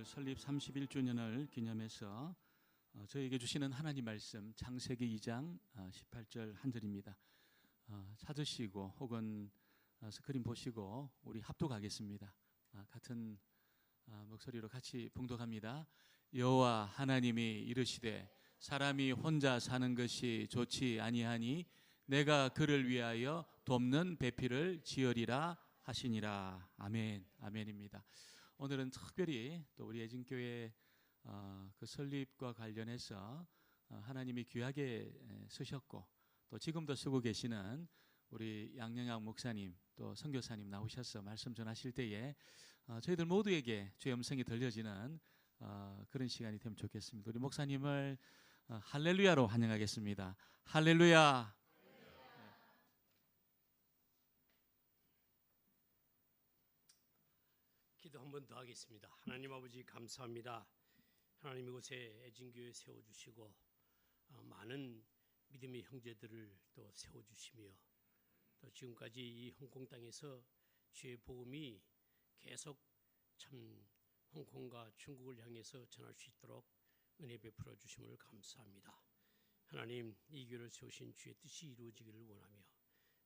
오늘 설립 31주년을 기념해서 저에게 주시는 하나님 말씀 창세기 2장 18절 한 절입니다. 찾으시고 혹은 스크린 보시고 우리 합독하겠습니다. 같은 목소리로 같이 봉독합니다. 여호와 하나님이 이르시되 사람이 혼자 사는 것이 좋지 아니하니 내가 그를 위하여 돕는 배필을 지으리라 하시니라. 아멘. 아멘입니다. 오늘은 특별히 또 우리 애진교회 그 설립과 관련해서 하나님이 귀하게 쓰셨고 또 지금도 쓰고 계시는 우리 양영학 목사님 또 선교사님 나오셔서 말씀 전하실 때에 저희들 모두에게 주의 음성이 들려지는 그런 시간이 되면 좋겠습니다. 우리 목사님을 할렐루야로 환영하겠습니다. 할렐루야. 기도 한 번 더 하겠습니다. 하나님 아버지 감사합니다. 하나님 이곳에 애진교회 세워주시고 많은 믿음의 형제들을 또 세워주시며 또 지금까지 이 홍콩 땅에서 주의 복음이 계속 참 홍콩과 중국을 향해서 전할 수 있도록 은혜 베풀어 주심을 감사합니다. 하나님 이 교회를 세우신 주의 뜻이 이루어지기를 원하며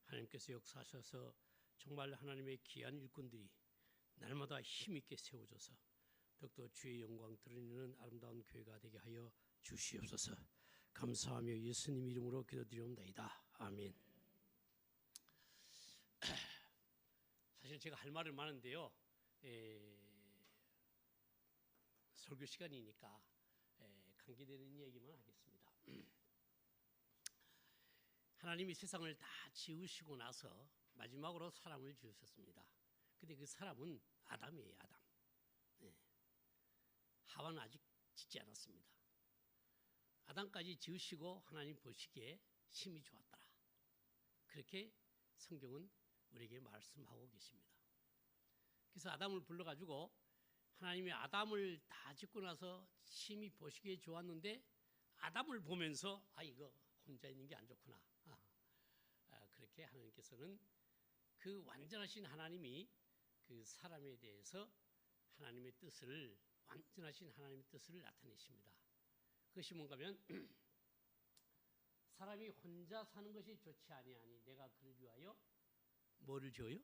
하나님께서 역사하셔서 정말 하나님의 귀한 일꾼들이 날마다 힘있게 세워져서 더욱더 주의 영광 드러내는 아름다운 교회가 되게 하여 주시옵소서. 감사하며 예수님 이름으로 기도드리옵나이다. 아멘. 사실 제가 할 말은 많은데요, 설교 시간이니까 관계되는 얘기만 하겠습니다. 하나님이 세상을 다 지으시고 나서 마지막으로 사람을 지으셨습니다. 근데 그 사람은 아담이에요. 아담. 하와는 아직 짓지 않았습니다. 아담까지 지으시고 하나님 보시기에 심히 좋았더라. 그렇게 성경은 우리에게 말씀하고 계십니다. 그래서 아담을 불러가지고 하나님이 아담을 다 짓고 나서 심히 보시기에 좋았는데 아담을 보면서 이거 혼자 있는 게 안 좋구나. 그렇게 하나님께서는 그 완전하신 하나님이 그 사람에 대해서 하나님의 뜻을 완전하신 하나님의 뜻을 나타내십니다. 그것이 뭔가면 사람이 혼자 사는 것이 좋지 아니하니 내가 그를 위하여 뭐를 지어요?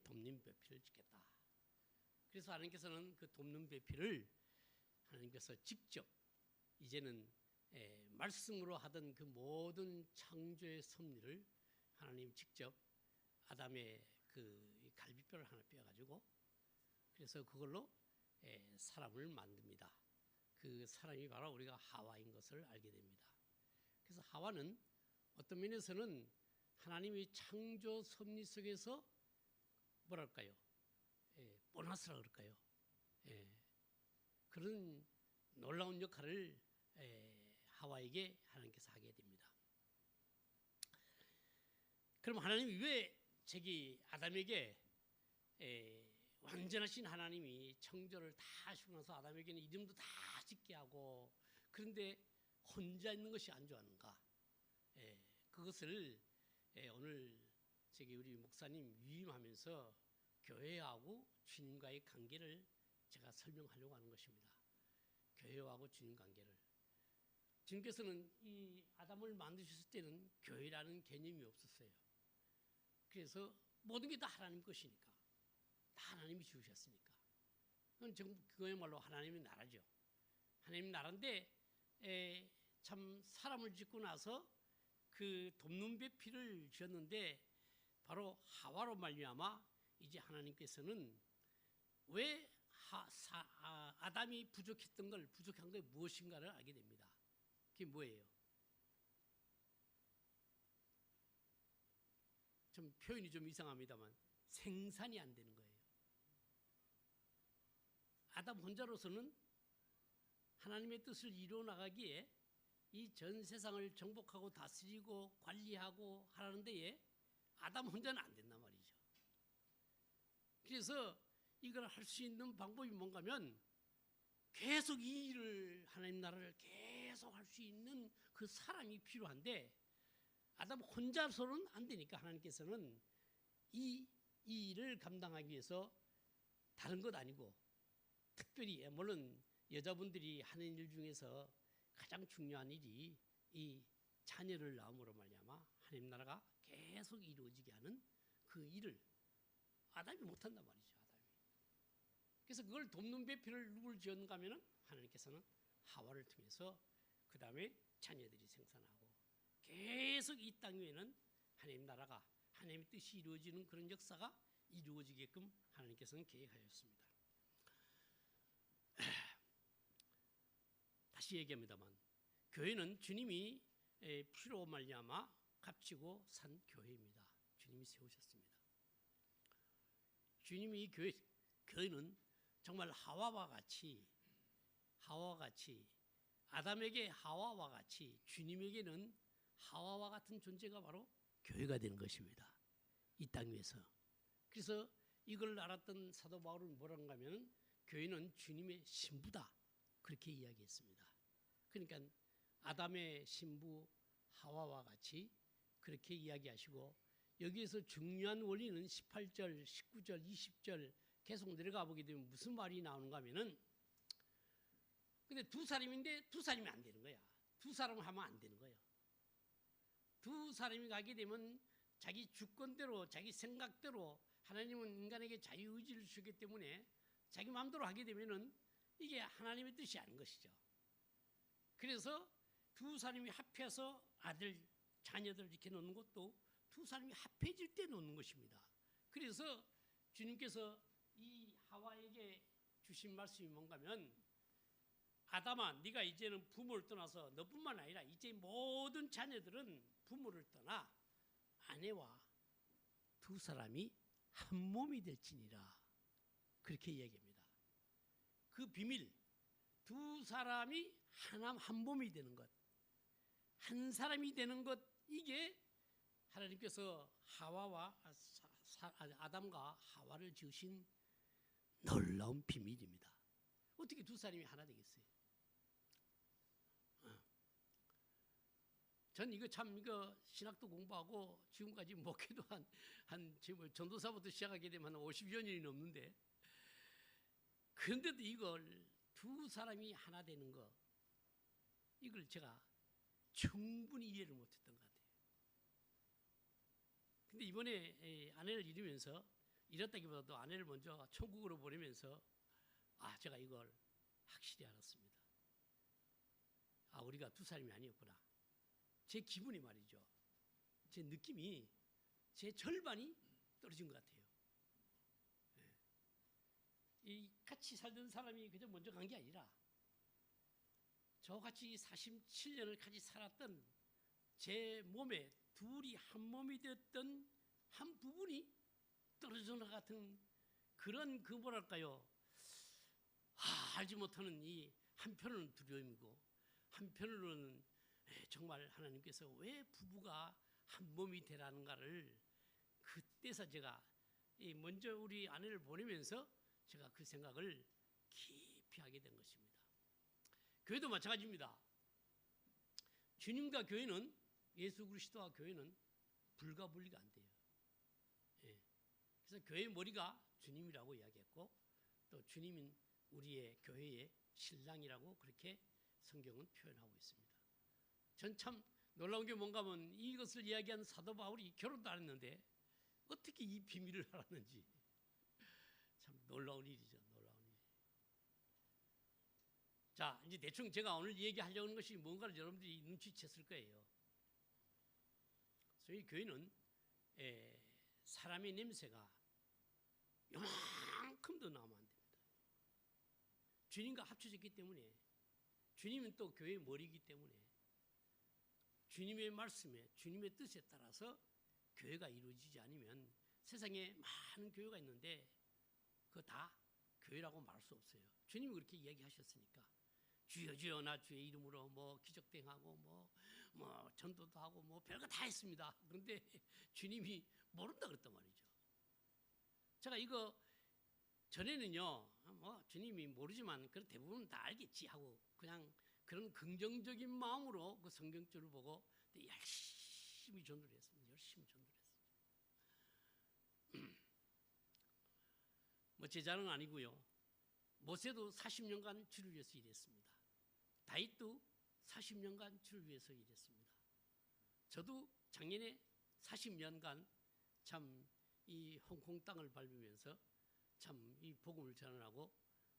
돕는 배필을 짓겠다. 그래서 하나님께서는 그 돕는 배필을 하나님께서 직접 이제는 말씀으로 하던 그 모든 창조의 섭리를 하나님 직접 아담의 그 갈비뼈를 하나 빼가지고 그래서 그걸로 사람을 만듭니다. 그 사람이 바로 우리가 하와인 것을 알게 됩니다. 그래서 하와는 어떤 면에서는 하나님이 창조 섭리 속에서 뭐랄까요? 보너스라 그럴까요? 그런 놀라운 역할을 하와에게 하나님께서 하게 됩니다. 그럼 하나님이 왜 아담에게 완전하신 하나님이 창조를 다 하시고 나서 아담에게는 이름도 다 짓게 하고 그런데 혼자 있는 것이 안 좋았는가? 그것을 오늘 우리 목사님 위임하면서 교회하고 주님과의 관계를 제가 설명하려고 하는 것입니다. 교회하고 주님 관계를. 주님께서는 이 아담을 만드셨을 때는 교회라는 개념이 없었어요. 그래서 모든 게 다 하나님 것이니까 다 하나님이 지으셨으니까 그거야말로 하나님의 나라죠. 하나님 나라인데 참 사람을 짓고 나서 그 돕는 배필을 지었는데 바로 하와로 말미암아 이제 하나님께서는 왜 아담이 부족한 게 무엇인가를 알게 됩니다. 그게 뭐예요? 좀 표현이 좀 이상합니다만 생산이 안 되는 거예요. 아담 혼자로서는 하나님의 뜻을 이루어 나가기에 이 전 세상을 정복하고 다스리고 관리하고 하라는 데에 아담 혼자는 안 된단 말이죠. 그래서 이걸 할 수 있는 방법이 뭔가면 계속 이 일을 하나님 나라를 계속 할 수 있는 그 사람이 필요한데 아담 혼자서는 안 되니까 하나님께서는 이 일을 감당하기 위해서 다른 것 아니고 특별히 물론 여자분들이 하는 일 중에서 가장 중요한 일이 이 자녀를 낳음으로 말미암아 하나님 나라가 계속 이루어지게 하는 그 일을 아담이 못한단 말이죠. 그래서 그걸 돕는 배필을 누굴 지었는가 하면은 하나님께서는 하와를 통해서 그 다음에 자녀들이 생산하고 계속 이 땅 위에는 하나님 나라가 하나님의 뜻이 이루어지는 그런 역사가 이루어지게끔 하나님께서는 계획하였습니다. 다시 얘기합니다만 교회는 주님이 피로 말미암아 값지고 산 교회입니다. 주님이 세우셨습니다. 주님이 교회는 정말 하와와 같이 아담에게 하와와 같이 주님에게는 하와와 같은 존재가 바로 교회가 되는 것입니다. 이 땅 위에서. 그래서 이걸 알았던 사도 바울은 뭐라고 하면 교회는 주님의 신부다 그렇게 이야기했습니다. 그러니까 아담의 신부 하와와 같이 그렇게 이야기하시고 여기에서 중요한 원리는 18절, 19절, 20절 계속 내려가 보게 되면 무슨 말이 나오는가 하면은 근데 두 사람인데 두 사람이 안 되는 거야. 두 사람 하면 안 되는 거예요. 두 사람이 가게 되면 자기 주권대로 자기 생각대로 하나님은 인간에게 자유의지를 주기 때문에 자기 마음대로 하게 되면은 이게 하나님의 뜻이 아닌 것이죠. 그래서 두 사람이 합해서 아들, 자녀들 이렇게 놓는 것도 두 사람이 합해질 때 놓는 것입니다. 그래서 주님께서 이 하와에게 주신 말씀이 뭔가 하면 아담아 네가 이제는 부모를 떠나서 너뿐만 아니라 이제 모든 자녀들은 부모를 떠나 아내와 두 사람이 한 몸이 될지니라 그렇게 이야기합니다. 그 비밀 두 사람이 한 몸이 되는 것 한 사람이 되는 것 이게 하나님께서 아담과 하와를 지으신 놀라운 비밀입니다. 어떻게 두 사람이 하나 되겠어요? 전 이거 신학도 공부하고 지금까지 목회도 지금 전도사부터 시작하게 되면 한 50여 년이 넘는데 그런데도 이걸 두 사람이 하나 되는 거 이걸 제가 충분히 이해를 못했던 것 같아요. 근데 이번에 아내를 잃었다기보다도 아내를 먼저 천국으로 보내면서 제가 이걸 확실히 알았습니다. 우리가 두 사람이 아니었구나. 제 기분이 말이죠. 제 느낌이 제 절반이 떨어진 것 같아요. 이 같이 살던 사람이 그저 먼저 간 게 아니라 저같이 47년을 같이 살았던 제 몸에 둘이 한 몸이 되었던 한 부분이 떨어진 것 같은 그런 뭐랄까요. 알지 못하는 이 한편으로는 두려움이고 한편으로는 정말 하나님께서 왜 부부가 한 몸이 되라는가를 그때서 제가 먼저 우리 아내를 보내면서 제가 그 생각을 깊이 하게 된 것입니다. 교회도 마찬가지입니다. 주님과 교회는 예수 그리스도와 교회는 불가분리가 안 돼요. 그래서 교회의 머리가 주님이라고 이야기했고 또 주님은 우리의 교회의 신랑이라고 그렇게 성경은 표현하고 있습니다. 전 참 놀라운 게 뭔가 하면 이것을 이야기한 사도 바울이 결혼도 안 했는데 어떻게 이 비밀을 알았는지 참 놀라운 일이죠. 놀라운 일. 자, 이제 대충 제가 오늘 얘기하려고 하는 것이 뭔가를 여러분들이 눈치챘을 거예요. 저희 교회는 사람의 냄새가 요만큼도 나오면 안 됩니다. 주님과 합쳐졌기 때문에 주님은 또 교회의 머리이기 때문에 주님의 말씀에 주님의 뜻에 따라서 교회가 이루어지지 않으면 세상에 많은 교회가 있는데 그거 다 교회라고 말할 수 없어요. 주님이 그렇게 이야기하셨으니까 주여 주여 나 주의 이름으로 뭐 기적 행하고 뭐 전도도 하고 뭐 별거 다 했습니다. 그런데 주님이 모른다 그랬단 말이죠. 제가 이거 전에는요 뭐 주님이 모르지만 그 대부분 다 알겠지 하고 그냥 그런 긍정적인 마음으로 그 성경줄을 보고 열심히 전도를 했습니다. 열심히 전도를 했습니다. 뭐 제 자랑은 아니고요. 모세도 40년간 주를 위해서 일했습니다. 다윗도 40년간 주를 위해서 일했습니다. 저도 작년에 40년간 참 이 홍콩 땅을 밟으면서 참 이 복음을 전하고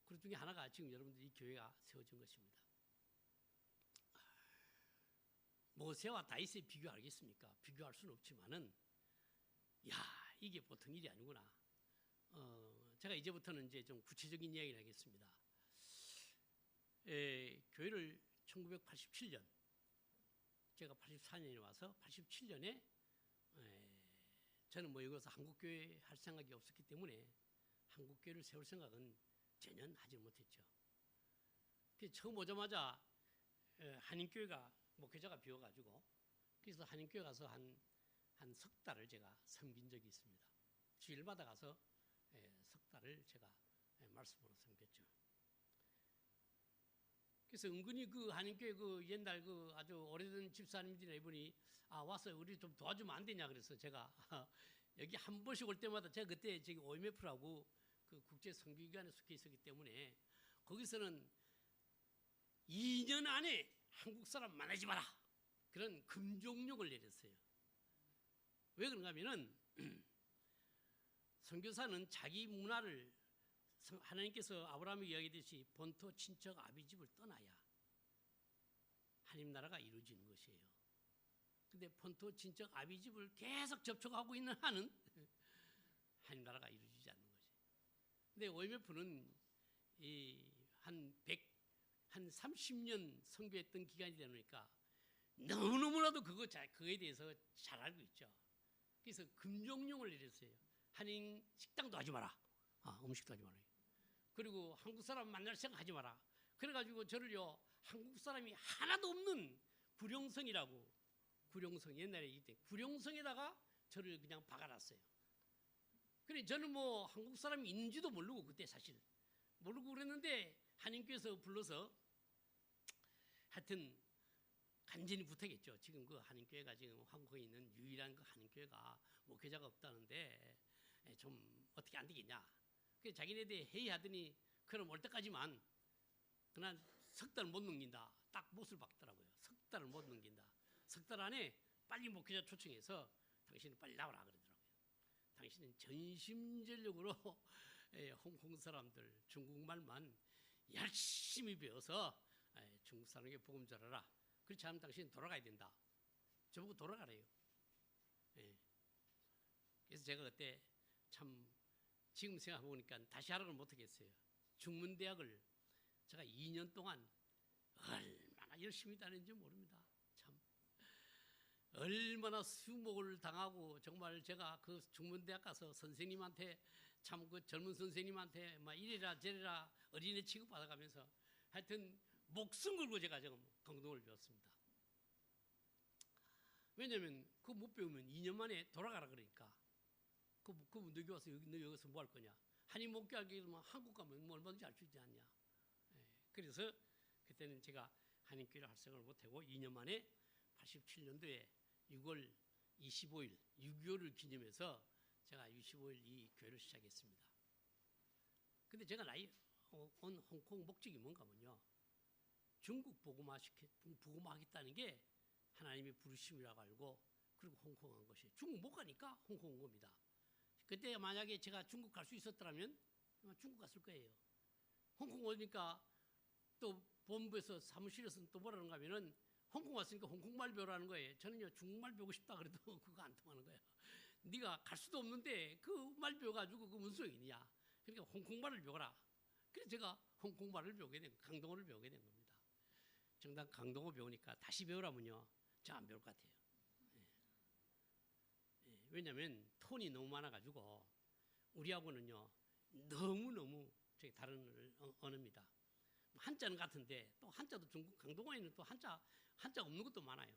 그 중에 하나가 지금 여러분들 이 교회가 세워진 것입니다. 모세와 다윗의 비교하겠습니까? 비교할 수는 없지만은 이게 보통 일이 아니구나. 제가 이제부터는 이제 좀 구체적인 이야기를 하겠습니다. 교회를 1987년 제가 84년에 와서 87년에 저는 뭐 여기서 한국교회 할 생각이 없었기 때문에 한국교회를 세울 생각은 전혀 하지 못했죠. 처음 오자마자 한인교회가 목회자가 비어가지고 그래서 한인교회 가서 한 석 달을 제가 섬긴 적이 있습니다. 주일마다 가서 석 달을 제가 말씀으로 섬겼죠. 그래서 은근히 그 한인교회 그 옛날 그 아주 오래된 집사님들이나 이분이 와서 우리 좀 도와주면 안 되냐 그래서 제가 여기 한 번씩 올 때마다 제가 그때 저기 OMF라고 그 국제 선교기관에 속해 있었기 때문에 거기서는 2년 안에 한국 사람 만나지 마라 그런 금종령을 내렸어요. 왜 그런가 하면은 선교사는 자기 문화를 하나님께서 아브라함이 이야기했듯이 본토 친척 아비집을 떠나야 하나님 나라가 이루어지는 것이에요. 근데 본토 친척 아비집을 계속 접촉하고 있는 한은 하나님 나라가 이루어지지 않는 거지. 근데 OMF는 한 30년 선교했던 기간이 되니까 너무너무나도 그거에 대해서 잘 알고 있죠. 그래서 금종령을 내렸어요. 한인 식당도 하지 마라. 음식도 하지 마라. 그리고 한국 사람 만날 생각 하지 마라. 그래가지고 저를요 한국 사람이 하나도 없는 구룡성이라고 구룡성 옛날에 이때 구룡성에다가 저를 그냥 박아놨어요. 그래 저는 뭐 한국 사람이 있는지도 모르고 그때 사실 모르고 그랬는데 한인교회에서 불러서 하여튼 간절히 부탁했죠. 지금 그 한인교회가 지금 한국에 있는 유일한 그 한인교회가 목회자가 없다는데 좀 어떻게 안 되겠냐. 그래서 자기네들 회의하더니 그럼 올 때까지만 그냥 석 달 못 넘긴다. 딱 못을 박더라고요. 석 달을 못 넘긴다. 석 달 안에 빨리 목회자 초청해서 당신은 빨리 나오라 그러더라고요. 당신은 전심전력으로 홍콩 사람들 중국말만 열심히 배워서 중국 사람에게 복음 전하라. 그렇지 않으면 당신은 돌아가야 된다. 저보고 돌아가래요. 그래서 제가 그때 참 지금 생각해보니까 다시 하라고 못하겠어요. 중문대학을 제가 2년 동안 얼마나 열심히 다녔는지 모릅니다. 참 얼마나 수목을 당하고 정말 제가 그 중문대학 가서 선생님한테 참 그 젊은 선생님한테 막 이래라 저래라 어린애 취급 받아가면서 하여튼 목숨 걸고 제가 지금 강동을 배웠습니다. 왜냐면 그거 못 배우면 2년 만에 돌아가라 그러니까 그럼 너기 와서 너 여기서 뭐 할 거냐. 한인 목회하게 되면 한국 가면 뭐 얼마든지 할 수 있지 않냐. 그래서 그때는 제가 한인교회를 할 생각을 못하고 2년 만에 87년도에 6월 25일 6.25를 기념해서 제가 25일 이 교회를 시작했습니다. 근데 제가 온 홍콩 목적이 뭔가면요. 중국 복음화하겠다는 게 하나님의 부르심이라고 알고 그리고 홍콩 온 것이에요. 중국 못 가니까 홍콩 온 겁니다. 그때 만약에 제가 중국 갈 수 있었더라면 아마 중국 갔을 거예요. 홍콩 오니까 또 본부에서 사무실에서는 또 뭐라는가 하면은 홍콩 왔으니까 홍콩말 배우라는 거예요. 저는요 중국말 배우고 싶다 그래도 그거 안 통하는 거예요. 네가 갈 수도 없는데 그 말 배워가지고 그 무슨 소용이 있냐. 그러니까 홍콩말을 배워라. 그래서 제가 홍콩말을 배우게 된 강동어를 배우게 된 겁니다. 정작 강동어 배우니까 다시 배우라면요 저 안 배울 것 같아요. 왜냐하면 톤이 너무 많아가지고 우리하고는요 너무너무 저기 다른 언어입니다. 한자는 같은데 또 한자도 중국 강동어에는 또 한자 없는 것도 많아요.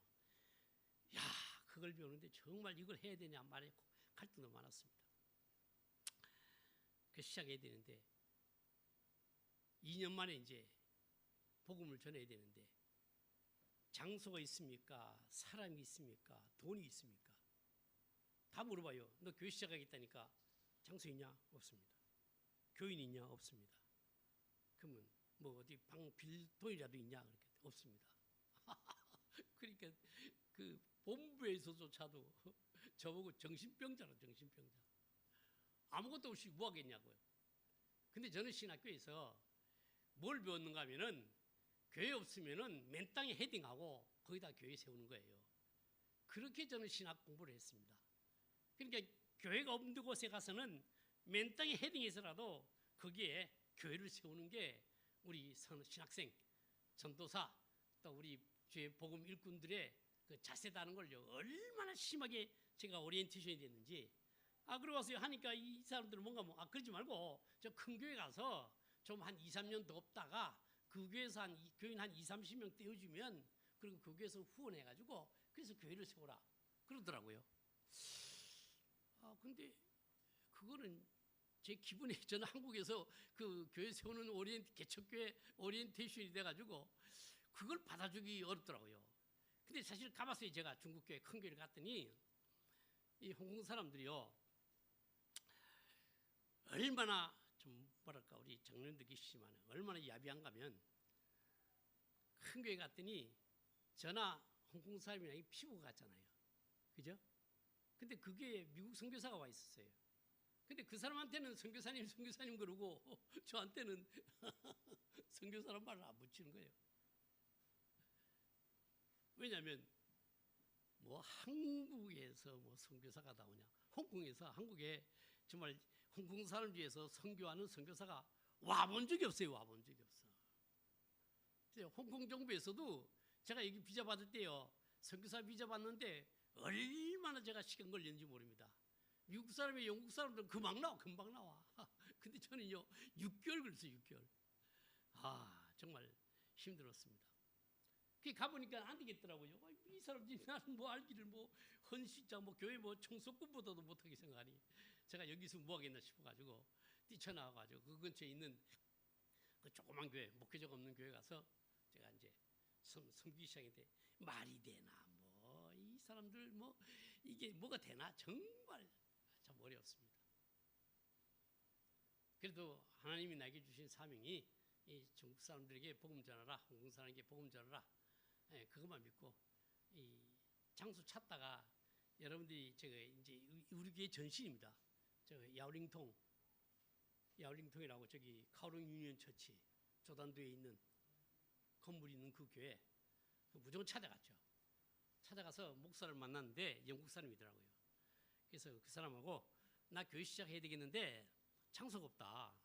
야 그걸 배우는데 정말 이걸 해야 되냐 말에 갈등도 많았습니다. 그 시작해야 되는데 2년 만에 이제 복음을 전해야 되는데 장소가 있습니까? 사람이 있습니까? 돈이 있습니까? 다 물어봐요. 너 교회 시작하겠다니까 장소 있냐? 없습니다. 교인 있냐? 없습니다. 그러면 뭐 어디 방 빌 돈이라도 있냐? 그렇게 없습니다. 그러니까 그 본부에서조차도 저보고 정신병자로 정신병자. 아무것도 없이 뭐 하겠냐고요. 근데 저는 신학교에서 뭘 배웠는가 하면은 교회 없으면은 맨 땅에 헤딩하고 거기다 교회 세우는 거예요. 그렇게 저는 신학 공부를 했습니다. 그러니까 교회가 없는 곳에 가서는 맨 땅에 헤딩해서라도 거기에 교회를 세우는 게 우리 신학생, 전도사, 또 우리 주의 복음 일꾼들의 그 자세다는 걸요. 얼마나 심하게 제가 오리엔테이션이 됐는지. 그러고 와서 하니까 이 사람들은 뭔가 그러지 말고 저 큰 교회 가서 좀 한 2, 3년 더 없다가 그 교회에서 교인 한 2, 30명 떼어주면 그리고 그 교회에서 후원해가지고 그래서 교회를 세우라 그러더라고요. 근데 그거는 제 기분에 저는 한국에서 그 교회 세우는 개척교회 오리엔테이션이 돼가지고 그걸 받아주기 어렵더라고요. 근데 사실 가봤어요. 제가 중국교회 큰 교회를 갔더니 이 홍콩 사람들이요 얼마나 좀 뭐랄까 우리 장로님들 계시지만 얼마나 야비한가 하면 큰 교회 갔더니 저나 홍콩 사람이랑 피부가 같잖아요. 그죠? 근데 그게 미국 선교사가 와 있었어요. 근데 그 사람한테는 선교사님 그러고 저한테는 선교사란 말을 안 붙이는 거예요. 왜냐하면 뭐 한국에서 뭐 선교사가 나오냐? 홍콩에서 한국에 정말 홍콩 사람 중에서 선교하는 선교사가 와본 적이 없어요. 와본 적이 없어. 홍콩 정부에서도 제가 여기 비자 받을 때요. 선교사 비자 받는데 얼마나 제가 시간 걸렸는지 모릅니다. 미국 사람이 영국 사람들은 금방 나와. 근데 저는요 6개월 걸렸어요. 6개월. 정말 힘들었습니다. 그 가보니까 안 되겠더라고요. 이 사람들이 나는 뭐 알기를 뭐 헌신장 뭐 교회 뭐 총석군보다도 못하게 생각하니 제가 여기서 뭐 하겠나 싶어가지고 뛰쳐나와가지고 그 근처에 있는 그 조그만 교회 목회자가 없는 교회 가서 제가 이제 섬기기 시작했는데 말이 되나 뭐 이 사람들 뭐 이게 뭐가 되나 정말 참 어렵습니다. 그래도 하나님이 나에게 주신 사명이 이 중국 사람들에게 복음 전하라, 홍콩 사람에게 복음 전하라. 그것만 믿고 이 장소 찾다가 여러분들이 제가 이제 우리 교회 전신입니다. 저 야오링통이라고 저기 카오롱 유니언 처치 조단도에 있는 건물이 있는 그 교회 무조건 찾아갔죠. 찾아가서 목사를 만났는데 영국 사람이더라고요. 그래서 그 사람하고 나 교회 시작해야 되겠는데 장소가 없다.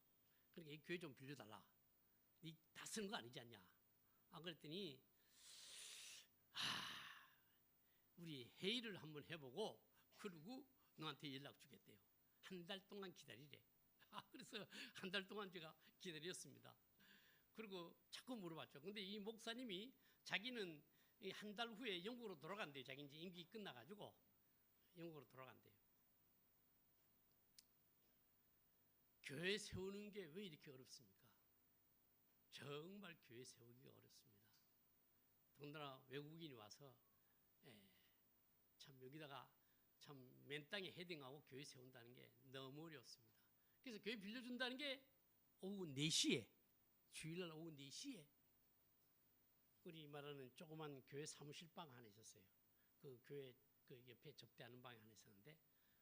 그러니까 이 교회 좀 빌려달라. 니 다 쓰는 거 아니지 않냐? 그랬더니 우리 회의를 한번 해보고 그러고 너한테 연락 주겠대요. 한 달 동안 기다리래. 그래서 한 달 동안 제가 기다렸습니다. 그리고 자꾸 물어봤죠. 근데 이 목사님이 자기는 한 달 후에 영국으로 돌아간대요. 자기 이제 임기 끝나가지고 영국으로 돌아간대요. 교회 세우는 게 왜 이렇게 어렵습니까? 정말 교회 세우기가 어렵습니다. 더군다나 외국인이 와서 참 여기다가 참 맨 땅에 헤딩하고 교회 세운다는 게 너무 어렵습니다. 그래서 교회 빌려준다는 게 오후 4시에 주일날 오후 4시에 우리 말하는 조그만 교회 사무실 방 하나 있었어요. 그 교회 그 옆에 접대하는 방이 하나 있었는데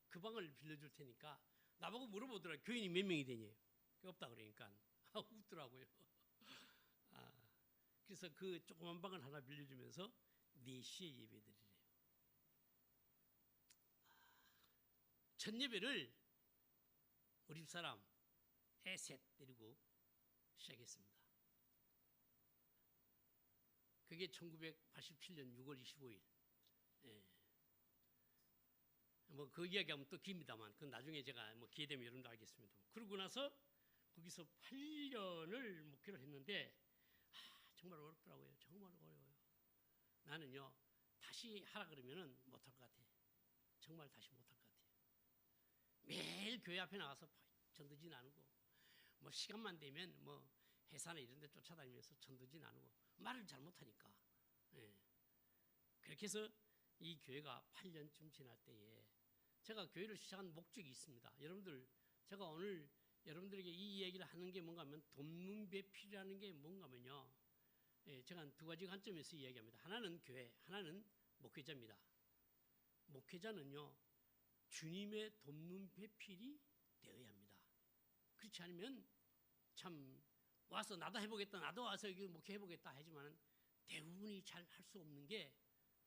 그 방을 빌려줄 테니까 나보고 물어보더라. 교인이 몇 명이 되니? 없다 그러니까 웃더라고요. 그래서 그 조그만 방을 하나 빌려주면서 4시에 예배드리래요. 첫 예배를 우리 집사람 셋 데리고 시작했습니다. 그게 1987년 6월 25일. 뭐 그 이야기하면 또 깁니다만 그건 나중에 제가 뭐 기회 되면 여러분도 알겠습니다. 그러고 나서 거기서 8년을 목회를 했는데 정말 어렵더라고요. 정말 어려워요. 나는요 다시 하라 그러면은 못할 것 같아. 정말 다시 못할 것 같아요. 매일 교회 앞에 나가서 전도지 나누고 뭐 시간만 되면 뭐 회사나 이런 데 쫓아다니면서 전도지 나누고 말을 잘 못하니까. 그렇게 해서 이 교회가 8년쯤 지날 때에 제가 교회를 시작한 목적이 있습니다. 여러분들 제가 오늘 여러분들에게 이 얘기를 하는 게 뭔가 하면 돕는 배필이라는 게 뭔가 하면요. 예, 제가 두 가지 관점에서 이야기합니다. 하나는 교회, 하나는 목회자입니다. 목회자는요, 주님의 돕는 배필이 되어야 합니다. 그렇지 않으면 참 와서 나도 해보겠다, 나도 와서 목회해보겠다 하지만 대부분이 잘 할 수 없는 게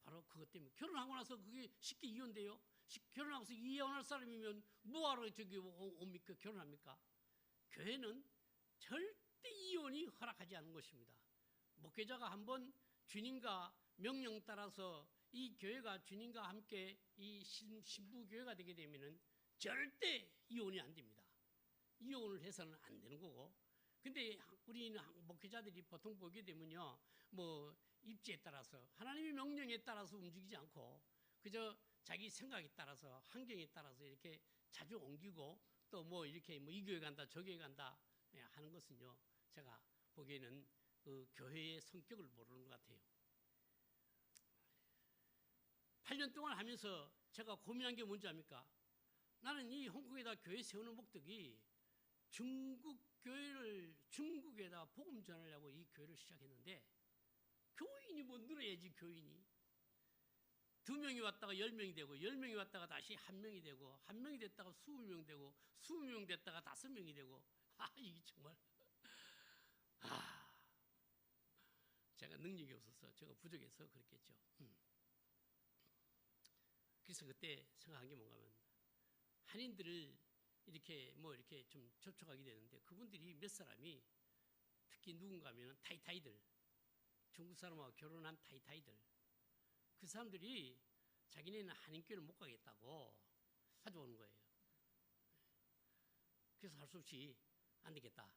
바로 그것 때문에. 결혼하고 나서 그게 쉽게 이혼돼요. 결혼하고서 이혼할 사람이면 뭐하러 저기 옵니까? 결혼합니까? 교회는 절대 이혼이 허락하지 않은 것입니다. 목회자가 한번 주님과 명령 따라서 이 교회가 주님과 함께 이 신부 교회가 되게 되면은 절대 이혼이 안 됩니다. 이혼을 해서는 안 되는 거고. 근데 우리는 목회자들이 보통 보게 되면요, 뭐 입지에 따라서 하나님의 명령에 따라서 움직이지 않고 그저 자기 생각에 따라서 환경에 따라서 이렇게 자주 옮기고 또 뭐 이렇게 뭐 이 교회 간다 저 교회 간다 하는 것은요, 제가 보기에는 그 교회의 성격을 모르는 것 같아요. 8년 동안 하면서 제가 고민한 게 뭔지 압니까? 나는 이 홍콩에다 교회 세우는 목적이 중국에다 복음 전하려고 이 교회를 시작했는데, 교인이 뭐 늘어야지. 교인이 2명이 왔다가 10명이 되고, 10명이 왔다가 다시 1명이 되고, 1명이 됐다가 20명 되고, 20명 됐다가 5명이 되고, 이게 정말 제가 능력이 없어서, 제가 부족해서 그랬겠죠. 그래서 그때 생각한 게 뭔가 하면, 한인들을 이렇게 뭐 이렇게 좀 접촉하게 되는데, 그분들이 몇 사람이 특히 누군가 하면 타이타이들, 중국 사람하고 결혼한 타이타이들, 그 사람들이 자기네는 한인교회를 못 가겠다고 가져오는 거예요. 그래서 할 수 없이 안 되겠다.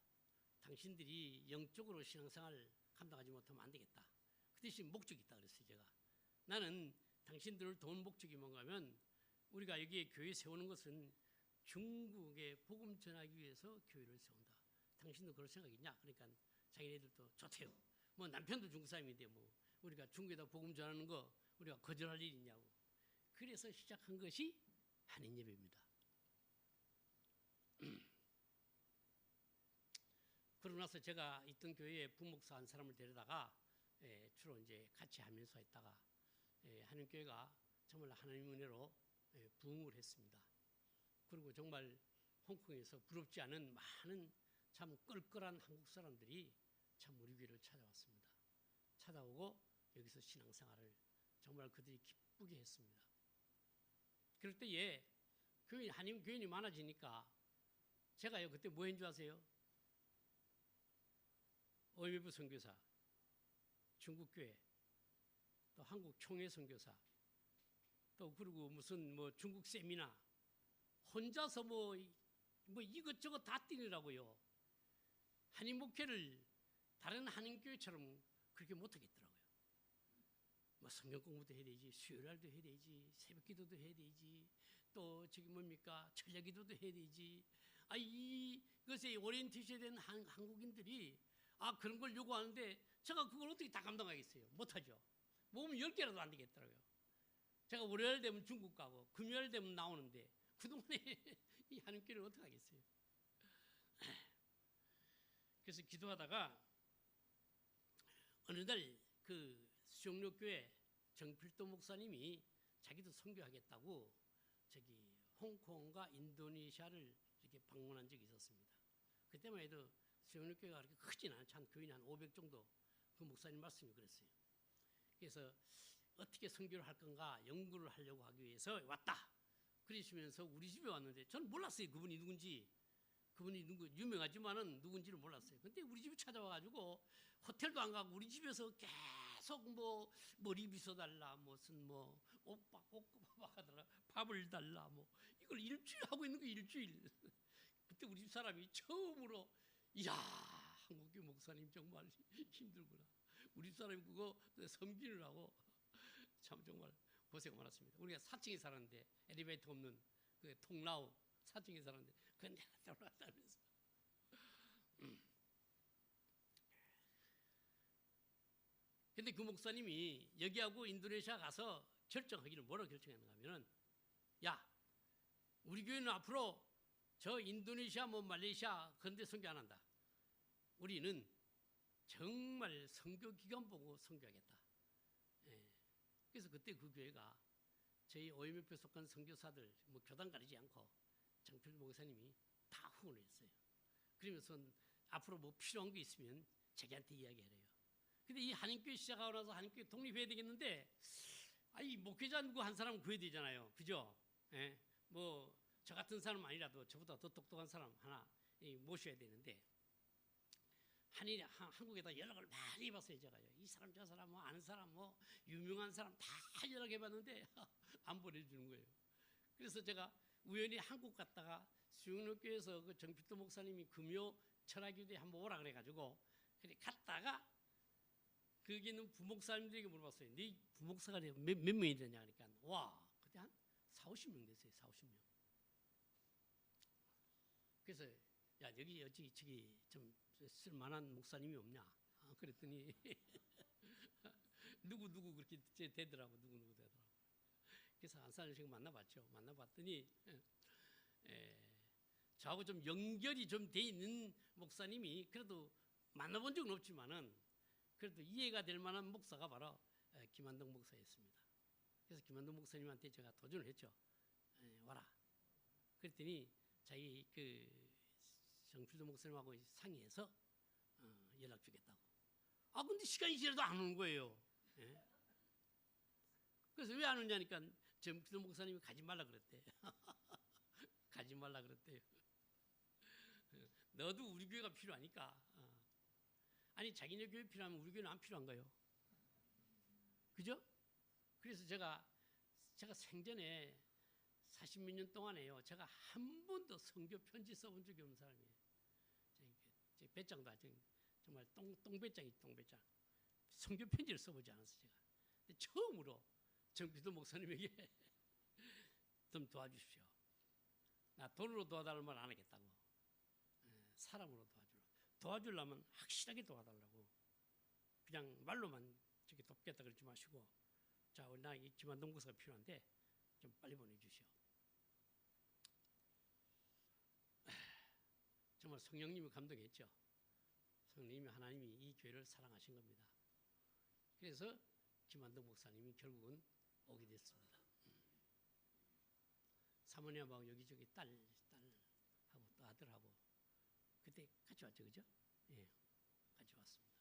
당신들이 영적으로 신앙생활 감당하지 못하면 안 되겠다. 그 대신 목적이 있다 그랬어요. 제가. 나는 당신들을 도운 목적이 뭔가 하면, 우리가 여기에 교회 세우는 것은 중국에 복음 전하기 위해서 교회를 세운다. 당신도 그럴 생각이냐? 그러니까 자기네들도 좋대요. 뭐 남편도 중국 사람인데 뭐 우리가 중국에다 복음 전하는 거 우리가 거절할 일이 있냐고. 그래서 시작한 것이 한인 예배입니다. 그러고 나서 제가 있던 교회에 부목사 한 사람을 데려다가 주로 이제 같이 하면서 했다가 한인 교회가 정말 하나님 은혜로 부흥을 했습니다. 그리고 정말 홍콩에서 부럽지 않은 많은 참 껄껄한 한국 사람들이 참 우리 교회를 찾아왔습니다. 찾아오고 여기서 신앙생활을 정말 그들이 기쁘게 했습니다. 그럴 때에 한인 교인이 많아지니까 제가요 그때 뭐 했는 줄 아세요? 어미부 선교사, 중국교회, 또 한국 총회 선교사, 또 그리고 무슨 뭐 중국 세미나, 혼자서 뭐 이것저것 다 뛰느라고요. 한인 목회를 다른 한인교회처럼 그렇게 못하겠더라고요. 뭐 성경 공부도 해야 되지, 수요일날도 해야 되지, 새벽기도도 해야 되지, 또 저기 뭡니까 철야기도도 해야 되지. 이것에 오리엔테이션이 된 한국인들이 그런 걸 요구하는데 제가 그걸 어떻게 다 감당하겠어요? 못하죠. 모으면 10개라도 안 되겠더라고요. 제가 월요일 되면 중국 가고 금요일 되면 나오는데 그동안에 이 한인교회를 어떻게 하겠어요? 그래서 기도하다가 어느 날 그 수영로교회 정필도 목사님이 자기도 선교하겠다고 저기 홍콩과 인도네시아를 이렇게 방문한 적이 있었습니다. 그때만 해도 수영로교회가 그렇게 크진 않죠. 한 교인이 한 500 정도. 그 목사님 말씀이 그랬어요. 그래서 어떻게 선교를 할 건가 연구를 하려고 하기 위해서 왔다. 그러시면서 우리 집에 왔는데 저는 몰랐어요. 그분이 누군지. 그분이 유명하지만은 누군지를 몰랐어요. 근데 우리 집에 찾아와가지고 호텔도 안 가고 우리 집에서 계속 뭐 머리 빗어달라, 무슨 뭐 옷박 하더라, 밥을 달라, 뭐 이걸 일주일 하고 있는 거 일주일. 그때 우리 집 사람이 처음으로 이야 한국교 목사님 정말 힘들구나. 우리 집 사람이 그거 섬기를 하고 참 정말 고생 많았습니다. 우리가 4층에 사는데 엘리베이터 없는 그 통나우 4층에 사는데 그 내가 올라갔다면서. 근데 그 목사님이 여기하고 인도네시아 가서 결정하기를 뭐라고 결정했는가 하면은, 야 우리 교회는 앞으로 저 인도네시아 뭐 말레이시아 그런 데 선교 안 한다. 우리는 정말 선교 기간 보고 선교하겠다. 예. 그래서 그때 그 교회가 저희 OMF에 속한 선교사들 뭐 교단 가리지 않고 장필 목사님이 다 후원을 했어요. 그러면서 앞으로 뭐 필요한 게 있으면 자기한테 이야기하래요. 근데 이 한인교회 시작하고 나서 한인교회 독립해야 되겠는데 이 목회자 누구 한 사람 구해야 되잖아요. 그죠? 예? 뭐 저 같은 사람 아니라도 저보다 더 똑똑한 사람 하나 모셔야 되는데 한국에다 연락을 많이 해봤어요. 제가요. 이 사람 저 사람 뭐 아는 사람 뭐 유명한 사람 다 연락해봤는데 안 보내주는 거예요. 그래서 제가 우연히 한국 갔다가 수영로교에서 그 정필도 목사님이 금요 철학교대에 한번 오라 그래가지고 갔다가 거기 있는 부목사님들에게 물어봤어요. 네 부목사가 몇 명이 되냐 하니까 와 그때 한 40-50명 됐어요. 40-50명. 그래서 야 여기 저기 좀 쓸만한 목사님이 없냐? 그랬더니 누구 그렇게 되더라고. 누구 되더라고. 그래서 한 사람을 지금 만나봤죠. 만나봤더니 저하고 좀 연결이 좀 돼 있는 목사님이 그래도 만나본 적은 없지만은 그래도 이해가 될 만한 목사가 바로 김한동 목사였습니다. 그래서 김한동 목사님한테 제가 도전을 했죠. 와라. 그랬더니 자기 그 정필도 목사님하고 상의해서 연락 주겠다고. 근데 시간이 지나도 안 오는 거예요. 예? 그래서 왜 안 오냐니까 정필도 목사님이 가지 말라 그랬대. 가지 말라 그랬대요. 너도 우리 교회가 필요하니까. 아니 자기네 교회 필요하면 우리 교회는 안 필요한가요? 그죠? 그래서 제가 생전에 40몇 년 동안에요. 제가 한 번도 선교 편지 써본 적이 없는 사람이에요. 제 배짱도 정말 똥배짱이 똥배짱. 선교 편지를 써보지 않았어요. 제가. 근데 처음으로 정필도 목사님에게 좀 도와주십시오. 나 돈으로 도와달라는 말 안 하겠다고. 사람으로 도와주려면 확실하게 도와달라고. 그냥 말로만 저기 돕겠다 그러지 마시고, 자, 나 이 김한동 목사가 필요한데 좀 빨리 보내주시오. 정말 성령님이 감동했죠. 성령님이 하나님이 이 교회를 사랑하신 겁니다. 그래서 김한동 목사님이 결국은 오게 됐습니다. 사모님하고 여기저기 딸하고 또 아들하고 그때 같이 왔죠, 그죠? 예, 같이 왔습니다.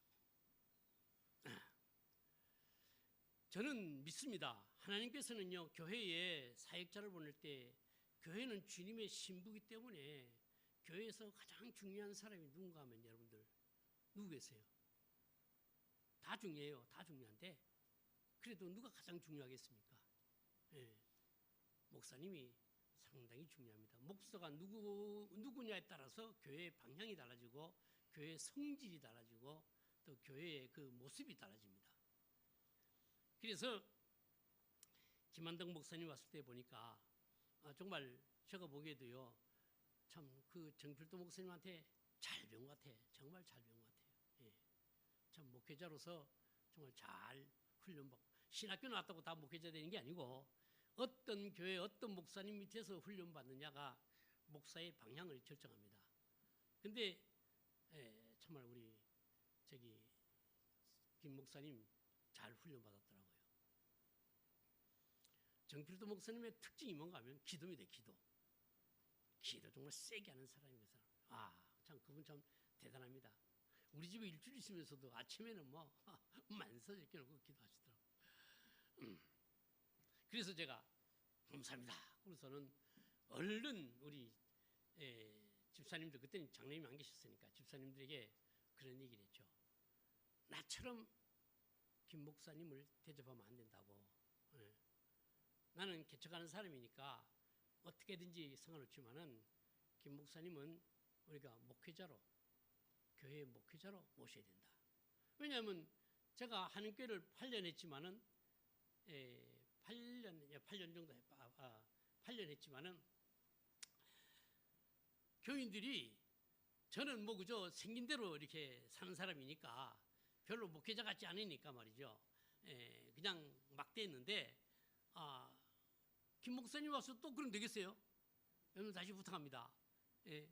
저는 믿습니다. 하나님께서는요 교회에 사역자를 보낼 때 교회는 주님의 신부이기 때문에 교회에서 가장 중요한 사람이 누군가 하면 여러분들 누구 계세요? 다 중요해요. 다 중요한데 그래도 누가 가장 중요하겠습니까? 예, 목사님이 상당히 중요합니다. 목사가 누구냐에 따라서 교회의 방향이 달라지고 교회의 성질이 달라지고 또 교회의 그 모습이 달라집니다. 그래서 김한동 목사님 왔을 때 보니까 정말 제가 보기에도요 참 그 정필도 목사님한테 잘 배운 것 같아. 정말 잘 배운 것 같아요. 예. 참 목회자로서 정말 잘 훈련받고 신학교 나왔다고 다 목회자 되는 게 아니고 어떤 교회 어떤 목사님 밑에서 훈련받느냐가 목사의 방향을 결정합니다. 근데 정말 우리 저기 김 목사님 잘 훈련받았더라고요. 정필도 목사님의 특징이 뭔가 하면 기도입니다. 기도 정말 세게 하는 사람이면서 참 그분 참 대단합니다. 우리 집에 일주일 있으면서도 아침에는 뭐 만사 이렇게 놓고 기도하시더라고요. 그래서 제가 감사합니다. 그래서는 얼른 우리 집사님들 그때는 장로님이 안 계셨으니까 집사님들에게 그런 얘기를 했죠. 나처럼 김 목사님을 대접하면 안 된다고. 나는 개척하는 사람이니까 어떻게든지 상관없지만은 김 목사님은 우리가 목회자로 교회의 목회자로 모셔야 된다. 왜냐하면 제가 한인교회를 8년 했지만은 8년 정도 8년 했지만은 교인들이 저는 뭐 그저 생긴 대로 이렇게 사는 사람이니까 별로 목회자 같지 않으니까 말이죠. 그냥 막대했는데 김 목사님 와서 또 그럼 되겠어요? 여러분 다시 부탁합니다. 예,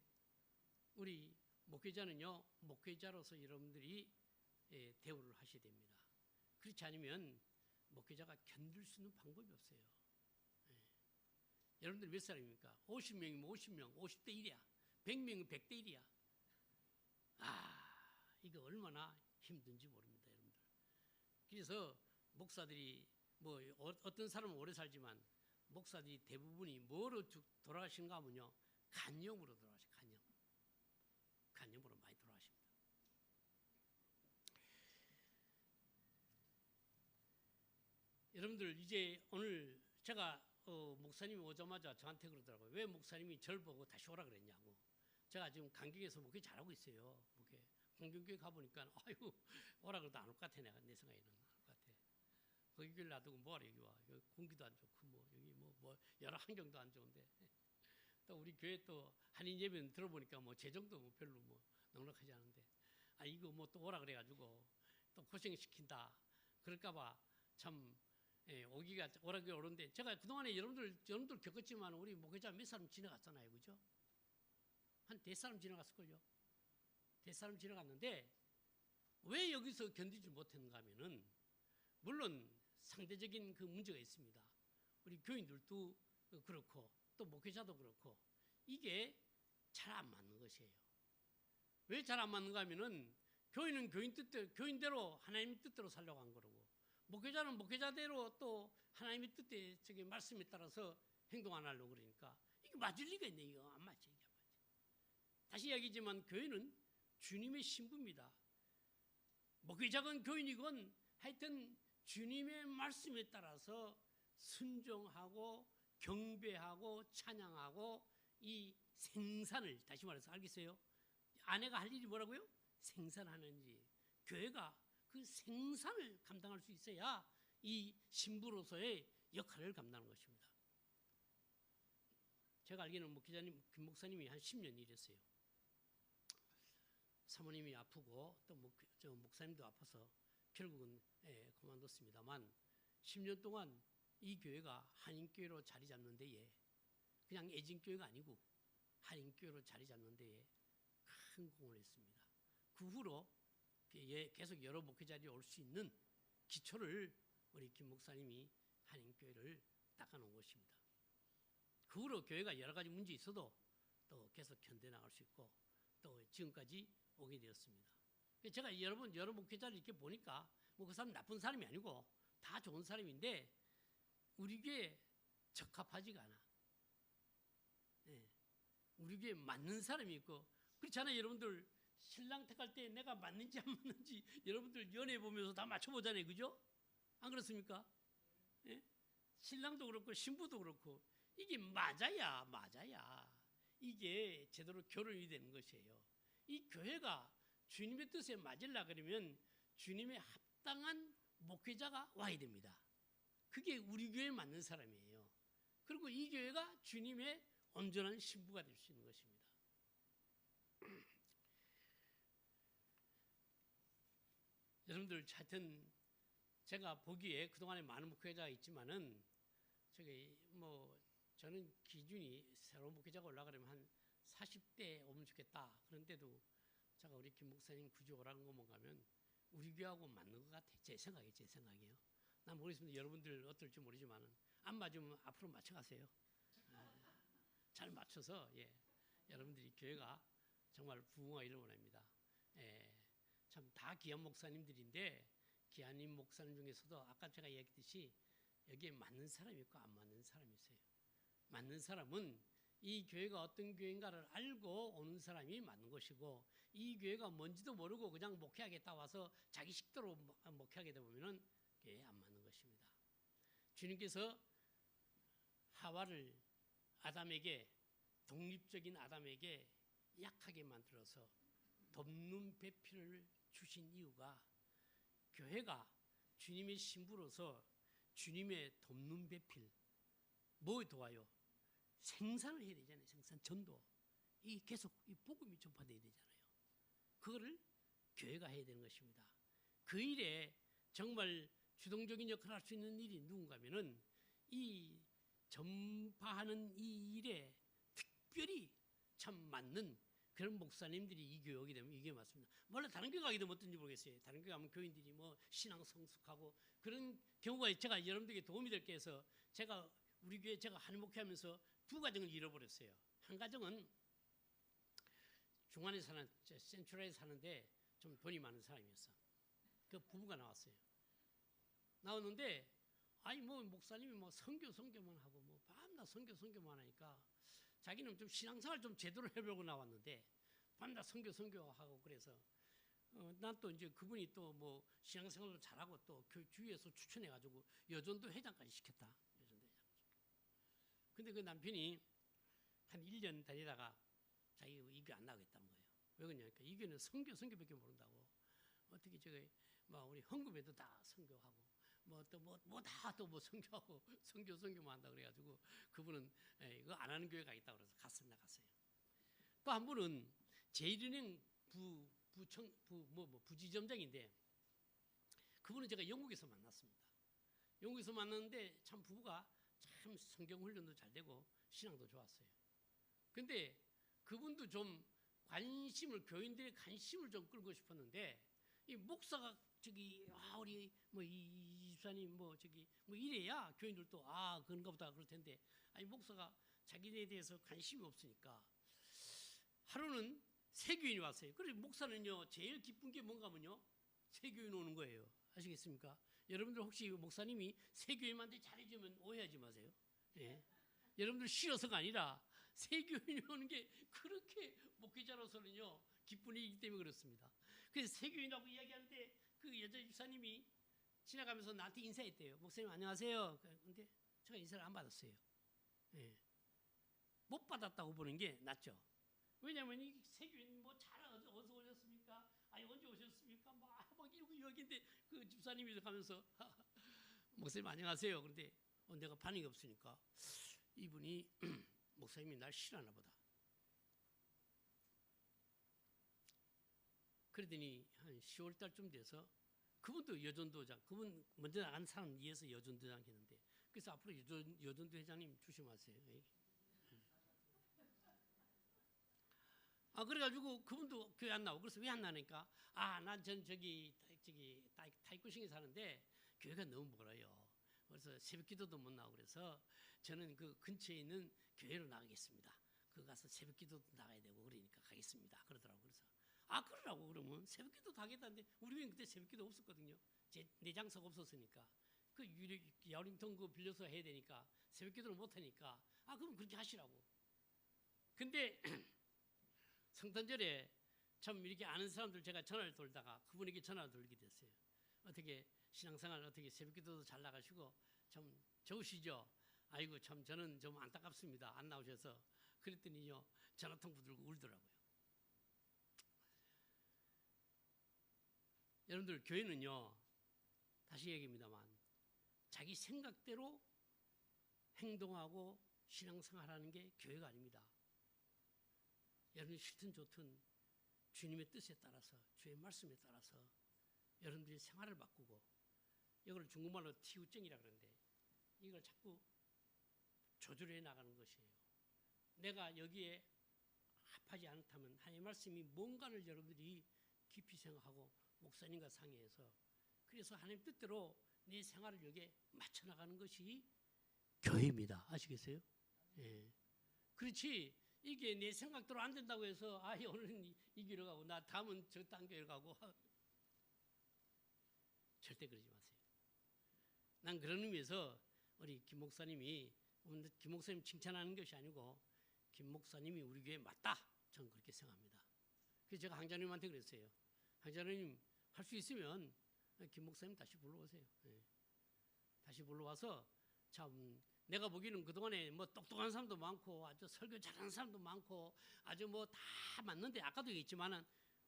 우리 목회자는요, 목회자로서 여러분들이 대우를 하셔야 됩니다. 그렇지 않으면 목회자가 견딜 수 있는 방법이 없어요. 예. 여러분들 몇 사람입니까? 50명이면 50명, 50대 1이야. 100명이면 100대 1이야. 이거 얼마나 힘든지 모릅니다, 여러분들. 그래서 목사들이 뭐 어떤 사람은 오래 살지만 목사들이 대부분이 뭐로 돌아가시는가 하면요, 간염으로 돌아가셔요. 간염으로 많이 돌아가십니다. 여러분들 이제 오늘 제가 목사님이 오자마자 저한테 그러더라고요. 왜 목사님이 절 보고 다시 오라 그랬냐고. 제가 지금 강경에서 목회 잘하고 있어요. 목회. 강경교회 가보니까 아유 오라 그래도 안 올 것 같아. 내가 내 생각에는 안 올 것 같아. 거기 길 놔두고 뭐하러 여기 와. 여기 공기도 안 좋고 뭐 여기 뭐 여러 환경도 안 좋은데. 또 우리 교회 또 한인 예배는 들어보니까 뭐 재정도 뭐 별로 뭐 넉넉하지 않은데 이거 뭐 또 오라 그래가지고 또 고생시킨다 그럴까봐 참 오기가 오라기 오는데 제가 그동안에 여러분들 겪었지만 우리 목회자 몇 사람 지나갔잖아요, 그죠? 한 100사람 지나갔을걸요. 100사람 지나갔는데 왜 여기서 견디지 못했는가 하면은 물론 상대적인 그 문제가 있습니다. 우리 교인들도 그렇고 또 목회자도 그렇고 이게 잘 안 맞는 것이에요. 왜 잘 안 맞는가 하면은 교인은 교인대로 하나님 뜻대로 살려고 한 거라고 목회자는 목회자대로 또 하나님의 뜻에 저기 말씀에 따라서 행동 안 하려고 그러니까 이게 맞을 리가 있네. 이거 안 맞지. 이게 안 맞지. 다시 이야기지만 교회는 주님의 신부입니다. 목회자건 교인이건 하여튼 주님의 말씀에 따라서 순종하고 경배하고 찬양하고 이 생산을 다시 말해서 알겠어요? 아내가 할 일이 뭐라고요? 생산하는 일. 교회가 그 생산을 감당할 수 있어야 이 신부로서의 역할을 감당하는 것입니다. 제가 알기로는 김 목사님이 한 10년 일했어요. 사모님이 아프고 또 목사님도 아파서 결국은 그만뒀습니다만 10년 동안 이 교회가 한인교회로 자리 잡는 데에 그냥 애진교회가 아니고 한인교회로 자리 잡는 데에 큰 공을 했습니다. 그 후로 계속 여러 목회자들이 올 수 있는 기초를 우리 김 목사님이 한인교회를 닦아놓은 것입니다. 그 후로 교회가 여러 가지 문제 있어도 또 계속 견뎌나갈 수 있고 또 지금까지 오게 되었습니다. 제가 여러 목회자를 이렇게 보니까 뭐 그 사람 나쁜 사람이 아니고 다 좋은 사람인데 우리 교회에 적합하지가 않아. 우리 교회에 맞는 사람이 있고 그렇잖아요. 여러분들 신랑 택할 때 내가 맞는지 안 맞는지 여러분들 연애 보면서 다 맞춰보잖아요. 그죠? 안 그렇습니까? 신랑도 그렇고 신부도 그렇고 이게 맞아야 이게 제대로 결혼이 되는 것이에요. 이 교회가 주님의 뜻에 맞으려 그러면 주님의 합당한 목회자가 와야 됩니다. 그게 우리 교회에 맞는 사람이에요. 그리고 이 교회가 주님의 온전한 신부가 될 수 있는 것입니다. 여러분들 하여튼 제가 보기에 그동안에 많은 목회자가 있지만은 저는 기준이 새로운 목회자가 올라가려면 한 40대 오면 좋겠다. 그런데도 제가 우리 김 목사님 굳이 오라는 것만 가면 우리 교회하고 맞는 것 같아. 제 생각이에요. 난 모르겠습니다. 여러분들 어떨지 모르지만은 안 맞으면 앞으로 맞춰가세요. 잘 맞춰서 여러분들이 교회가 정말 부흥하기를 원합니다. 참 다 귀한 목사님들인데 귀한 목사님 중에서도 아까 제가 얘기했듯이 여기에 맞는 사람이 있고 안 맞는 사람이 있어요. 맞는 사람은 이 교회가 어떤 교회인가를 알고 오는 사람이 맞는 것이고 이 교회가 뭔지도 모르고 그냥 목회하겠다 와서 자기 식대로 목회하게 되면 교회에 안 맞는 것입니다. 주님께서 하와를 독립적인 아담에게 약하게 만들어서 돕는 배필을 주신 이유가 교회가 주님의 신부로서 주님의 돕는 배필 뭐 도와요? 생산을 해야 되잖아요. 전도. 계속 이 복음이 전파돼야 되잖아요. 그거를 교회가 해야 되는 것입니다. 그 일에 정말 주동적인 역할을 할 수 있는 일이 누군가 하면은 이 전파하는 이 일에 특별히 참 맞는 그런 목사님들이 이 교회 오게 되면 이게 맞습니다. 물론 다른 교회 가기도 어떤지 모르겠어요. 다른 교회 가면 교인들이 뭐 신앙 성숙하고 그런 경우가 제가 여러분들에게 도움이 될 게 해서 제가 우리 교회 제가 한 목회하면서 두 가정을 잃어버렸어요. 한 가정은 중안에 사는 센츄라에 사는데 좀 돈이 많은 사람이었어. 그 부부가 나왔어요. 나왔는데 아니 뭐 목사님이 뭐 선교만 하고 뭐 밤낮 선교만 하니까 자기는 좀 신앙생활 좀 제대로 해보려고 나왔는데 밤낮 선교하고 그래서 난 또 이제 그분이 또 뭐 신앙생활도 잘하고 또 주위에서 추천해가지고 여전도 회장까지 시켰다. 여전도 회장. 근데 그 남편이 한 1년 다니다가 자기 이교 안 나가겠다는 거예요. 왜 그러냐니까 이교는 선교밖에 모른다고. 어떻게 저기 뭐 우리 헌금에도 다 선교하고 뭐 또 선교하고 선교만 한다 그래가지고 그분은 이거 안 하는 교회가 있다고 그래서 나갔어요. 또 한 분은 제일은행 부지점장인데 그분은 제가 영국에서 만났습니다. 영국에서 만났는데 참 부부가 참 성경 훈련도 잘 되고 신앙도 좋았어요. 근데 그분도 좀 교인들의 관심을 좀 끌고 싶었는데 이 목사가 우리 뭐 이사님 뭐 이래야 교인들도 그런가 보다 그럴 텐데 아니 목사가 자기네에 대해서 관심이 없으니까 하루는 새 교인이 왔어요. 그래서 목사는요 제일 기쁜 게 뭔가면요 새 교인 오는 거예요. 아시겠습니까? 여러분들 혹시 목사님이 새 교인한테 잘해주면 오해하지 마세요. 예. 여러분들 싫어서가 아니라 새 교인이 오는 게 그렇게 목회자로서는요 기쁜 일이기 때문에 그렇습니다. 그래서 새 교인하고 이야기하는데 그 여자 집사님이 지나가면서 나한테 인사했대요. 목사님 안녕하세요. 근데 제가 인사를 안 받았어요. 예. 못 받았다고 보는 게 낫죠. 왜냐하면 이 새 교인 뭐 어디서 오셨습니까? 아니 언제 오셨습니까? 막 이러고 이야기인데 그 집사님이 가면서 목사님 안녕하세요. 그런데 내가 반응이 없으니까 이분이 목사님이 날 싫어하나 보다. 그러더니 한 10월 달쯤 돼서 그분도 여전도장, 그분 먼저 나간 사람 이어서 여전도장 했는데 그래서 앞으로 여전도 회장님 조심하세요. 그래가지고 그분도 교회 안 나오고 그래서 왜 안 나니까 난 타이쿠싱에 사는데 교회가 너무 멀어요. 그래서 새벽기도도 못 나오고 그래서 저는 그 근처에 있는 교회로 나가겠습니다. 그 가서 새벽기도도 나가야 되고 그러니까 가겠습니다. 그러더라고. 그래서 그러라고 그러면 새벽기도 가겠다는데 우리 교회는 그때 새벽기도 없었거든요. 내 장소가 없었으니까 그 야울림통 그 빌려서 해야 되니까 새벽기도를 못 하니까 그럼 그렇게 하시라고. 근데 성탄절에 참 이렇게 아는 사람들 제가 전화를 돌다가 그분에게 전화를 돌리게 됐어요. 어떻게 신앙생활 어떻게 새벽기도도 잘 나가시고 참 좋으시죠? 아이고 참 저는 좀 안타깝습니다. 안 나오셔서. 그랬더니요 전화통 붙들고 울더라고요. 여러분들 교회는요 다시 얘기합니다만 자기 생각대로 행동하고 신앙생활하는 게 교회가 아닙니다. 여러분이 싫든 좋든 주님의 뜻에 따라서 주의 말씀에 따라서 여러분들이 생활을 바꾸고 이걸 중국말로 티우증이라 그러는데 이걸 자꾸 조절해 나가는 것이에요. 내가 여기에 합하지 않다면 하나님의 말씀이 뭔가를 여러분들이 깊이 생각하고 목사님과 상의해서 그래서 하나님 뜻대로 내 생활을 여기에 맞춰 나가는 것이 교회입니다. 아시겠어요? 예. 그렇지 이게 내 생각대로 안 된다고 해서 오늘은 이 길로 가고 나 다음은 저 딴 교회로 가고 절대 그러지 마세요. 난 그런 의미에서 우리 김 목사님이 김 목사님 칭찬하는 것이 아니고 김 목사님이 우리 교회에 맞다. 저는 그렇게 생각합니다. 그래서 제가 항자님한테 그랬어요. 항자님 할 수 있으면 김 목사님 다시 불러오세요. 네. 다시 불러와서 참 내가 보기에는 그동안에 뭐 똑똑한 사람도 많고 아주 설교 잘하는 사람도 많고 아주 뭐 다 맞는데 아까도 얘기했지만은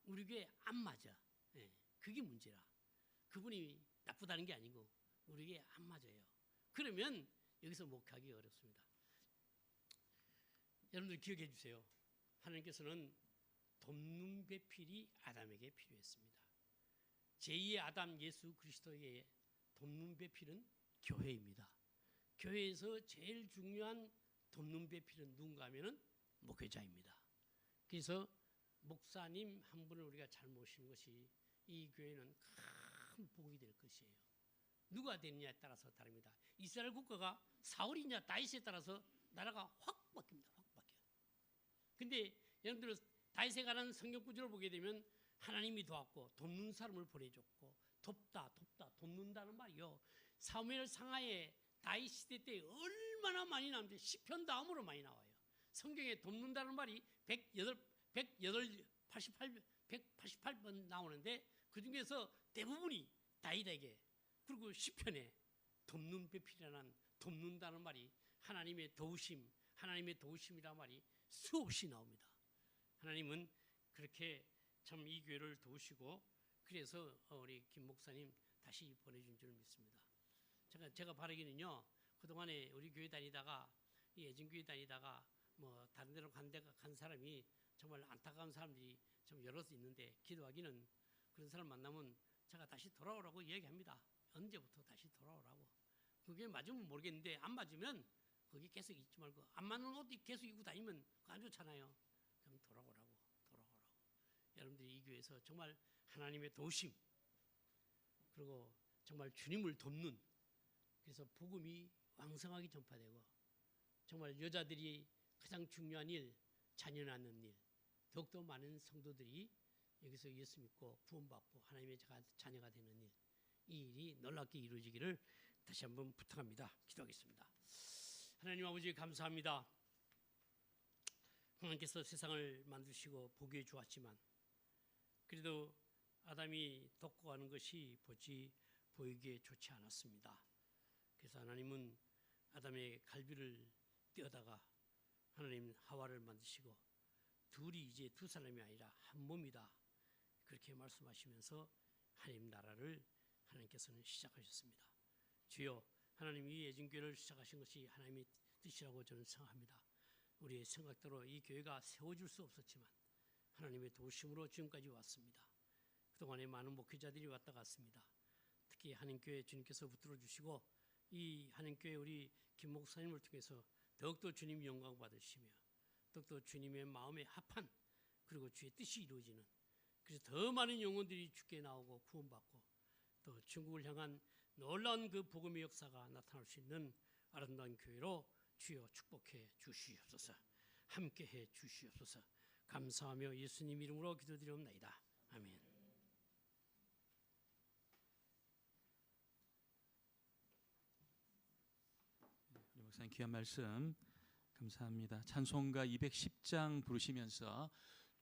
우리 교회 안 맞아. 네. 그게 문제라. 그분이 나쁘다는 게 아니고 우리 교회 안 맞아요. 그러면 여기서 목회하기 어렵습니다. 여러분들 기억해 주세요. 하나님께서는 돕는 배필이 아담에게 필요했습니다. 제2의 아담 예수 그리스도의 돕는 배필은 교회입니다. 교회에서 제일 중요한 돕는 배필은 누군가 하면은 목회자입니다. 그래서 목사님 한 분을 우리가 잘 모시는 것이 이 교회는 큰 복이 될 것이에요. 누가 되느냐에 따라서 다릅니다. 이스라엘 국가가 사울이냐 다윗에 따라서 나라가 확 바뀝니다. 확 바뀌어요. 근데 여러분들 다윗에 관한 성경 구절을 보게 되면 하나님이 도왔고 돕는 사람을 보내줬고 돕다 돕는다는 말이요. 사무엘 상하에 다윗 시대 때 얼마나 많이 나오는데 시편 다음으로 많이 나와요. 성경에 돕는다는 말이 188번 나오는데 그중에서 대부분이 다윗에게 그리고 시편에 돕는 배필이라는 돕는다는 말이 하나님의 도우심, 하나님의 도우심이라는 말이 수없이 나옵니다. 하나님은 그렇게 참 이 교회를 도우시고 그래서 우리 김 목사님 다시 보내준 줄 믿습니다. 제가 바라기는요. 그동안에 우리 교회 다니다가 이 애진교회 다니다가 뭐 다른 데로 간 사람이 정말 안타까운 사람들이 좀 여럿 있는데 기도하기는 그런 사람 만나면 제가 다시 돌아오라고 이야기합니다. 언제부터 다시 돌아오라고. 그게 맞으면 모르겠는데 안 맞으면 거기 계속 있지 말고 안 맞는 옷 계속 입고 다니면 그거 안 좋잖아요. 그럼 돌아오라고. 여러분들이 이 교회에서 정말 하나님의 도우심 그리고 정말 주님을 돕는 그래서 복음이 왕성하게 전파되고 정말 여자들이 가장 중요한 일, 자녀 낳는 일 더욱더 많은 성도들이 여기서 예수 믿고 구원받고 하나님의 자녀가 되는 일, 이 일이 놀랍게 이루어지기를 다시 한번 부탁합니다. 기도하겠습니다. 하나님 아버지 감사합니다. 하나님께서 세상을 만드시고 보기에 좋았지만 그래도 아담이 돕고 가는 것이 보이기에 좋지 않았습니다. 그래서 하나님은 아담의 갈비를 떼어다가 하나님 하와를 만드시고 둘이 이제 두 사람이 아니라 한 몸이다. 그렇게 말씀하시면서 하나님 나라를 하나님께서는 시작하셨습니다. 주여 하나님 이 애진교회를 시작하신 것이 하나님의 뜻이라고 저는 생각합니다. 우리의 생각대로 이 교회가 세워질 수 없었지만 하나님의 도우심으로 지금까지 왔습니다. 그동안에 많은 목회자들이 왔다 갔습니다. 특히 한인교회 주님께서 붙들어 주시고 이 한인교회 우리 김 목사님을 통해서 더욱더 주님 영광 받으시며 더욱더 주님의 마음에 합한 그리고 주의 뜻이 이루어지는 그래서 더 많은 영혼들이 주께 나오고 구원받고 또 중국을 향한 놀라운 그 복음의 역사가 나타날 수 있는 아름다운 교회로 주여 축복해 주시옵소서. 함께해 주시옵소서. 감사하며 예수님 이름으로 기도드리옵나이다. 아멘. 우리 목사님 귀한 말씀 감사합니다. 찬송가 210장 부르시면서